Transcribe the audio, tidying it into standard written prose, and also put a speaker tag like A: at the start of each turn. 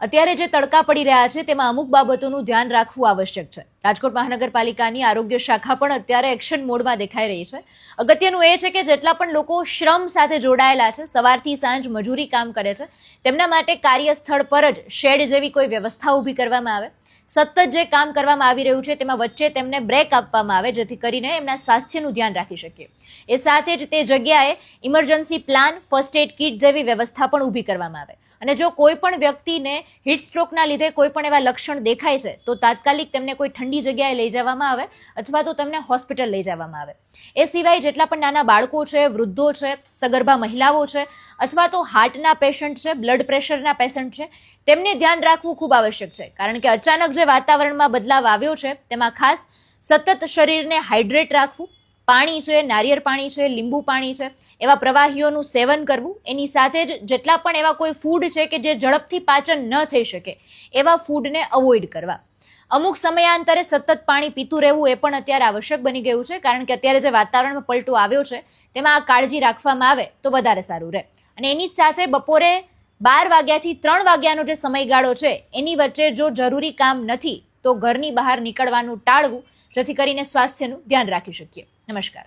A: અત્યારે જે તડકા પડી રહ્યા છે તેમાં અમુક બાબતોનું ધ્યાન રાખવું આવશ્યક છે। રાજકોટ મહાનગરપાલિકાની આરોગ્ય શાખા પણ અત્યારે એક્શન મોડમાં દેખાઈ રહી છે। અગત્યનું એ છે કે જેટલા પણ લોકો શ્રમ સાથે જોડાયેલા છે, સવારથી સાંજ મજૂરી કામ કરે છે, તેમના માટે કાર્યસ્થળ પર જ શેડ જેવી કોઈ વ્યવસ્થા ઊભી કરવામાં આવે। સતત જે કામ કરવામાં આવી રહ્યું છે તેમાં વચ્ચે તેમને બ્રેક આપવામાં આવે, જેથી કરીને એમના સ્વાસ્થ્યનું ધ્યાન રાખી શકીએ। એ સાથે જ તે જગ્યાએ emergency plan, first aid kit જેવી વ્યવસ્થા પણ ઊભી કરવામાં આવે। અને જો કોઈ પણ વ્યક્તિને હીટ સ્ટ્રોકના લીધે કોઈ પણ એવા લક્ષણ દેખાય છે તો તાત્કાલિક તેમને કોઈ ઠંડી જગ્યાએ લઈ જવામાં આવે અથવા તો તેમને હોસ્પિટલ લઈ જવામાં આવે। એ સિવાય જેટલા પણ નાના બાળકો છે, વૃદ્ધો છે, સગર્ભા મહિલાઓ છે અથવા તો હાર્ટના પેશન્ટ છે, બ્લડ પ્રેશરના પેશન્ટ છે, તેમને ધ્યાન રાખવું ખૂબ આવશ્યક છે। કારણ કે અચાનક જે વાતાવરણમાં બદલાવ આવ્યો છે તેમાં ખાસ સતત શરીરને હાઇડ્રેટ રાખવું, પાણી છે, નારિયેળ પાણી છે, લીંબુ પાણી છે, એવા પ્રવાહીઓનું સેવન કરવું। એની સાથે જ જેટલા પણ એવા કોઈ ફૂડ છે કે જે ઝડપથી પાચન ન થઈ શકે એવા ફૂડને અવોઇડ કરવા। અમુક સમયાંતરે સતત પાણી પીતું રહેવું એ પણ અત્યારે આવશ્યક બની ગયું છે, કારણ કે અત્યારે જે વાતાવરણમાં પલટો આવ્યો છે તેમાં આ કાળજી રાખવામાં આવે તો વધારે સારું રહે। અને એની જ સાથે બપોરે 12 વાગ્યાથી 3 વાગ્યાનો જે સમયગાળો છે એની વચ્ચે જો જરૂરી કામ નથી તો ઘરની બહાર નીકળવાનું ટાળવું, જેથી કરીને સ્વાસ્થ્યનું ધ્યાન રાખી શકીએ। નમસ્કાર।